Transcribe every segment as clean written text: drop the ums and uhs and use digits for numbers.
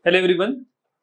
Hello everyone,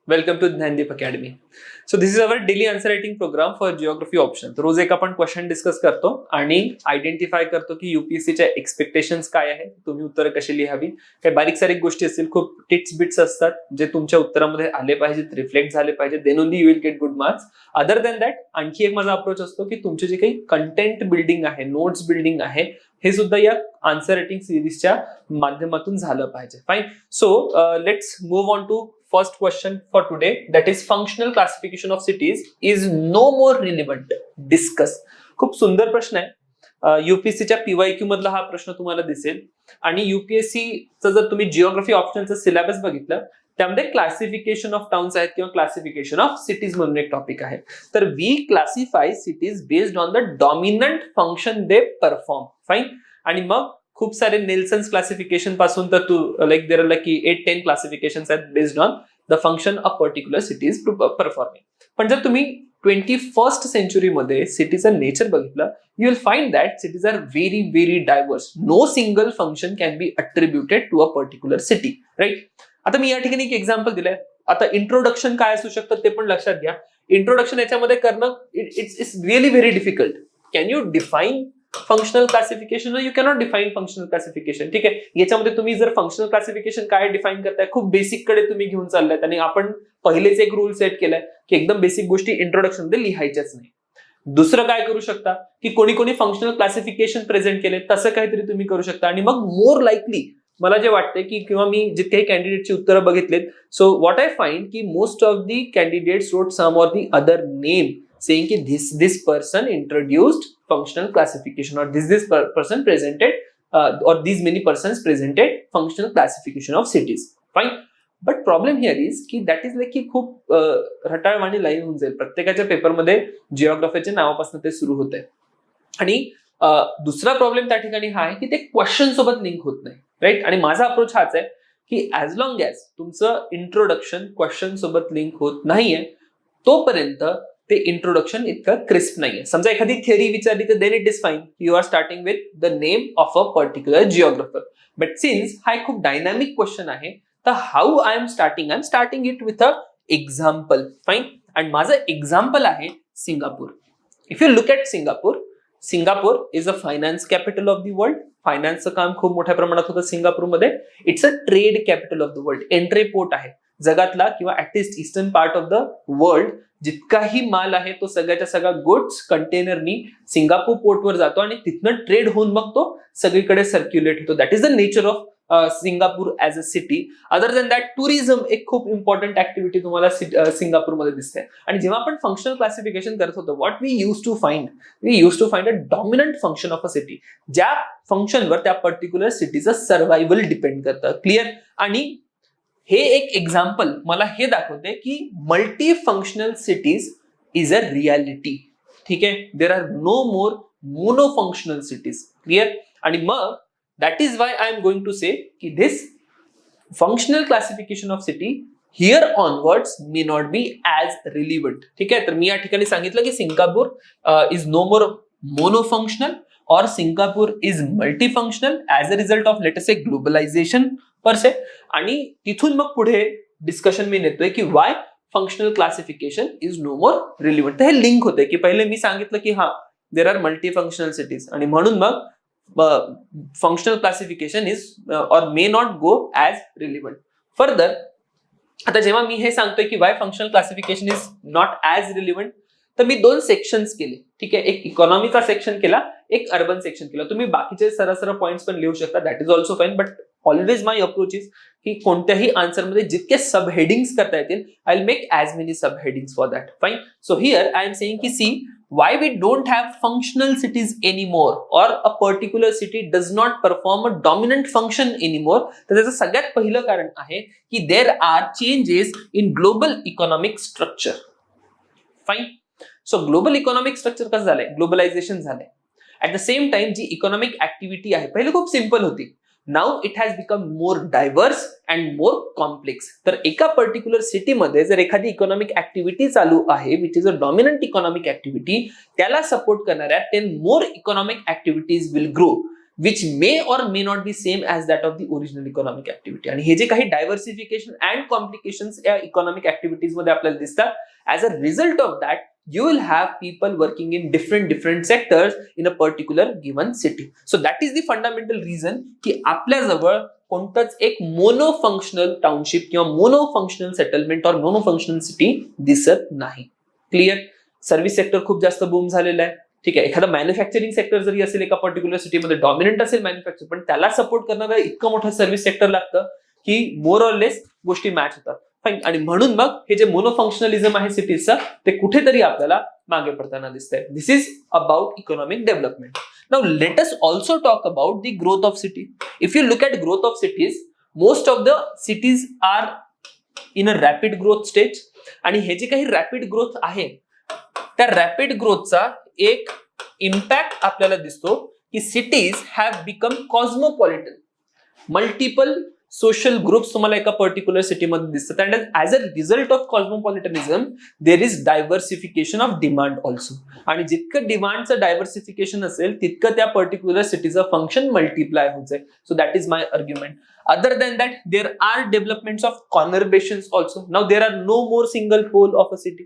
welcome to Jnandeep Academy. So this is our daily answer writing program for geography option. तर रोज एक आपण question discuss करतो आणि identify करतो की युपीएससीच्या एक्सपेक्टेशन्स काय आहे, तुम्ही उत्तरं कशी लिहावी. काही बारीक सारीक गोष्टी असतील, खूप टिप्स बिट्स असतात जे तुमच्या उत्तरामध्ये आले पाहिजेत, रिफ्लेक्ट झाले पाहिजेत, then only you will get good marks. Other than that आणखी एक माझा अप्रोच असतो की तुमचे जे काही कंटेंट बिल्डिंग आहे, नोट्स बिल्डिंग आहे, हे सुद्धा या आन्सर रायटिंग सिरीजच्या माध्यमातून झालं पाहिजे. Fine. So let's move on to first question for today, that is functional classification of cities is no more relevant. Discuss. खूप सुंदर प्रश्न आहे. युपीएससीच्या पीवायक्यू मधला हा प्रश्न तुम्हाला दिसेल आणि युपीएससीचं जर तुम्ही जिओग्राफी ऑप्शनचं सिलेबस बघितलं त्यामध्ये क्लासिफिकेशन ऑफ टाउन्स आहेत किंवा क्लासिफिकेशन ऑफ सिटीज म्हणून एक टॉपिक आहे. तर we classify cities based on the dominant function they perform. Fine. आणि मग खूप सारे नेल्सन्स क्लासिफिकेशन पासून तर तू like there are like 8-10 classifications आहेत based on the function of particular cities performing. पण जर तुम्ही 21st सेंचुरीमध्ये सिटीचं नेचर बघितलं, you will find that cities are very very diverse. No single function can be attributed to a particular city. Right. आता मी या ठिकाणी एक एक्झाम्पल दिलंय. आता इंट्रोडक्शन काय असू शकतं ते पण लक्षात घ्या. इंट्रोडक्शन याच्यामध्ये करणं it's really very difficult. Can you define functional classification? You cannot define functional classification. ठीक आहे. याच्यामध्ये तुम्ही जर फंक्शनल क्लासिफिकेशन काय डिफाईन करताय, खूप बेसिक कडे तुम्ही घेऊन चाललाय आणि आपण पहिलेच एक रूल सेट केलाय की एकदम बेसिक गोष्टी इंट्रोडक्शन मध्ये लिहायच्याच नाही. दुसरं काय करू शकता की कोणी कोणी फंक्शनल क्लासिफिकेशन प्रेझेंट केले, तसं काहीतरी तुम्ही करू शकता. आणि मग मोर लाईकली मला जे वाटतंय की किंवा मी जितके कॅन्डिडेटची उत्तरं बघितलेत, सो व्हॉट आय फाइंड की most of the candidates wrote some or the other name saying ki this person introduced functional classification, or this person presented or these many persons presented functional classification of cities. Fine. But problem here is की that is like की खूप रटाळवाणी line होऊन जाईल. प्रत्येकाच्या पेपरमध्ये जिओग्राफीच्या नावापासून ते सुरू होत आहे. आणि दुसरा प्रॉब्लेम त्या ठिकाणी हा आहे की ते क्वेश्चन सोबत लिंक होत नाही. राईट. आणि माझा अप्रोच हाच आहे की ऍज लॉंग ऍज तुमचं इंट्रोडक्शन क्वेश्चन सोबत लिंक होत नाहीये तोपर्यंत ते इंट्रोडक्शन इतकं क्रिस्प नाहीये. समजा एखादी थिअरी विचारली तर then it is fine. You are starting with the name of a particular geographer. But since हा एक खूप डायनामिक क्वेश्चन आहे, तर how I am starting it with a example. Fine. आणि माझं एक्झाम्पल आहे Singapore. If you look at Singapore is a finance capital of the world. फायनान्सचं काम खूप मोठ्या प्रमाणात होतं सिंगापूरमध्ये. It's a trade capital of the world. Entry port आहे जगातला, किंवा at least eastern part of the world. जितकाही माल आहे तो सगळ्याच्या सगळ्या गुड्स कंटेनरनी सिंगापूर पोर्टवर जातो आणि तिथनं ट्रेड होऊन मग तो सगळीकडे सर्क्युलेट होतो. That is the nature of Singapore as a city. Other than that tourism एक खूप इम्पॉर्टंट ऍक्टिव्हिटी तुम्हाला सिंगापूरमध्ये दिसते. आणि जेव्हा आपण फंक्शनल क्लासिफिकेशन करत होतो, what we use to find a dominant function of a city, ज्या फंक्शनवर त्या पर्टिक्युलर सिटीचं सर्व्हायव्हल डिपेंड करतं. क्लिअर. आणि हे एक एक्झाम्पल मला हे दाखवते की multi functional cities is a reality. ठीक आहे. There are no more mono functional cities. Clear. आणि मग that is why I am going to say की this functional classification of city here onwards may not be as relevant. ठीक आहे. तर मी या ठिकाणी सांगितलं की Singapore is no more mono functional और Singapore is multi functional as a result of let us a globalization per se. आणि तिथून मग पुढे डिस्कशन मी नेतोय की why functional classification is no more relevant. तर हे लिंक होते की पहिले मी सांगितलं की हा there are multi functional cities आणि म्हणून मग फंक्शनल क्लासिफिकेशन इज और may not go as relevant. Further आता जेव्हा मी हे सांगतोय की why functional classification is not as relevant, तर मी 2 सेक्शन्स केले. ठीक आहे. एक इकॉनॉमीचा सेक्शन केला, एक अर्बन सेक्शन केला. तुम्ही बाकीचे सरळ पॉइंट्स पण लिहू शकता, that is also fine. But always my approach is की कोणत्याही आन्सरमध्ये जितके सब हेडिंग्स करता येतील, I will make as many sub headings for that. Fine. So here I am saying की C why we don't have functional cities anymore, or a particular city does not perform a dominant function anymore. तर त्याचं सगळ्यात पहिलं कारण आहे की there are changes in global economic structure. Fine. So global economic structure कसं झालंय, globalisation झालंय. ऍट द सेम टाइम जी इकॉनॉमिक ऍक्टिव्हिटी आहे पहिले खूप सिंपल होती. Now it has become more diverse and more complex. तर एका पर्टिक्युलर सिटीमध्ये जर एखादी इकॉनॉमिक ऍक्टिव्हिटी चालू आहे which is a dominant economic activity, त्याला सपोर्ट करणाऱ्या 10 more economic activities will grow. which may or may not be same as that of the original economic activity. आणि हे जे काही डायव्हर्सिफिकेशन अँड कॉम्प्लिकेशन्स या economic activities मध्ये आपल्याला दिसतात, as a result of that you will have people working in different sectors in a particular given city. So that is the fundamental reason की आपल्याजवळ कोणतंच एक मोनोफंक्शनल टाउनशिप किंवा मोनोफंक्शनल सेटलमेंट और मोनोफंक्शनल सिटी दिसत नाही. क्लिअर? सर्व्हिस सेक्टर खूप जास्त बूम झालेलं आहे. ठीक आहे, एखादा मॅन्युफॅक्चरिंग सेक्टर जरी असेल एका पर्टिक्युलर सिटीमध्ये डॉमिनंट असेल मॅन्युफॅक्चर, पण त्याला सपोर्ट करणारं इतकं मोठं सर्व्हिस सेक्टर लागतं की मोर ऑर लेस गोष्टी मॅच होतात. फाईन. आणि म्हणून मग हे जे मोनोफंक्शनलिझम आहे सिटीजचं ते कुठेतरी आपल्याला मागे पडताना दिसतंय. This is about economic development. Now let us also talk about the growth of city. If you look at growth of cities, most of the cities are in a rapid growth stage. आणि हे जे काही rapid growth आहे त्या rapid ग्रोथचा एक impact आपल्याला दिसतो की cities have become cosmopolitan. Multiple social groups तुम्हाला एका पर्टिक्युलर सिटीमध्ये दिसतात. And as a result of cosmopolitanism there is diversification of demand also. आणि जितकं डिमांडचं डायव्हर्सिफिकेशन असेल तितकं त्या पर्टिक्युलर सिटीचं फंक्शन मल्टिप्लाय होत जाईल. So that is my argument. Other than that, there are developments of conurbations also. Now there are no more single pole of a city.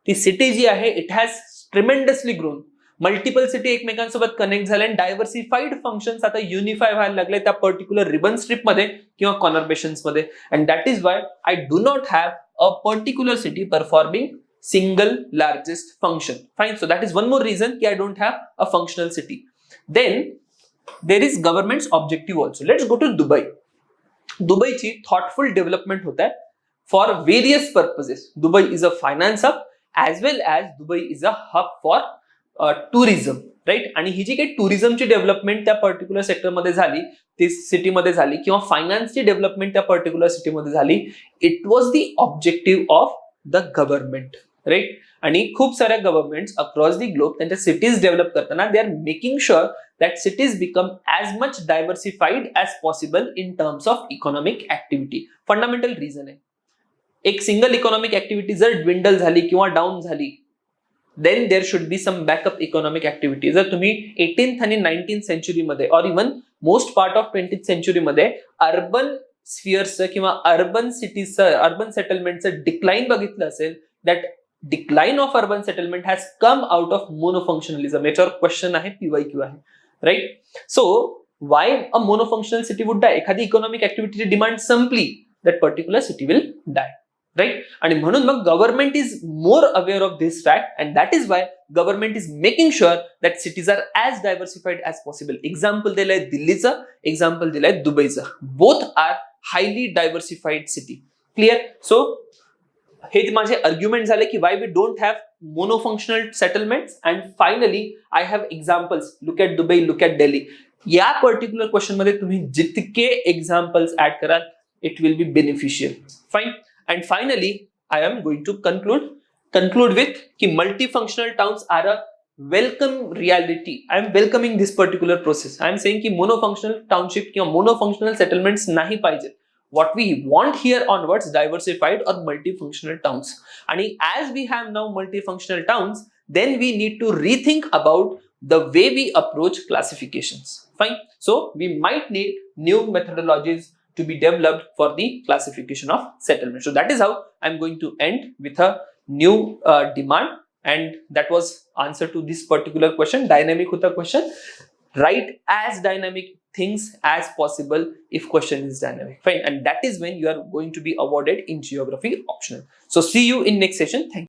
ती city जी आहे it has tremendously grown. Multiple city एकमेकांसोबत connect झाले आणि diversified functions आता युनिफाय व्हायला लागले त्या particular ribbon strip मध्ये किंवा कॉनर्बेशन्स मध्ये. And that is why I do not have a particular city performing single largest function. Fine. So that is one more reason की I don't have a functional city. Then there is government's objective also. Let's go to Dubai. दुबईची thoughtful development होत आहे for various purposes. Dubai is a finance hub as well as Dubai is a hub for tourism. Right. आणि ही जी काही टुरिझमची development त्या particular सेक्टरमध्ये झाली, ती सिटीमध्ये झाली, किंवा फायनान्सची डेव्हलपमेंट त्या पर्टिक्युलर सिटीमध्ये झाली, it was the objective of the government. Right. आणि खूप साऱ्या गव्हर्नमेंट्स अक्रॉस दी ग्लोब त्यांच्या सिटीज डेव्हलप करताना they are making sure that cities become as much diversified as possible in terms of economic activity. Fundamental reason आहे. एक single economic activity जर dwindle झाली किंवा डाऊन झाली, then there should be some backup economic activity. जर तुम्ही 18th आणि 19th सेंचुरीमध्ये और even most part of 20th सेंचुरीमध्ये अर्बन स्फिअर्सचं किंवा अर्बन सिटीजचं, अर्बन सेटलमेंटचं डिक्लाइन बघितलं असेल, that decline of urban settlement has come out of monofunctionalism. याच्यावर क्वेश्चन आहे, PYQ आहे. Right. So why a monofunctional city would die? एखादी इकॉनॉमिक ऍक्टिव्हिटीची डिमांड संपली, that particular city will die. Right. आणि म्हणून मग government is more aware of this fact and that is why government is making sure that cities are as diversified as possible. Example दिलंय दिल्लीचं, example दिलंय दुबईचं. Both are highly diversified city. Clear? So हे माझे argument झाले की why we don't have monofunctional settlements. And finally I have examples. Look at Dubai, look at Delhi. या particular question मध्ये तुम्ही जितके एक्झाम्पल्स ऍड कराल it will be beneficial. Fine. And finally I am going to conclude with की multifunctional towns are a welcome reality. I am welcoming this particular process. I am saying की monofunctional township किंवा monofunctional settlements नाही पाहिजे. What we want here onwards, diversified or multifunctional towns. And as we have now multifunctional towns, then we need to rethink about the way we approach classifications. Fine. So we might need new methodologies to be developed for the classification of settlement. So that is how I'm going to end with a new demand. And that was answer to this particular question. Dynamic hota question. Write as dynamic things as possible if question is dynamic. Fine. And that is when you are going to be awarded in geography optional. So see you in next session. Thank you.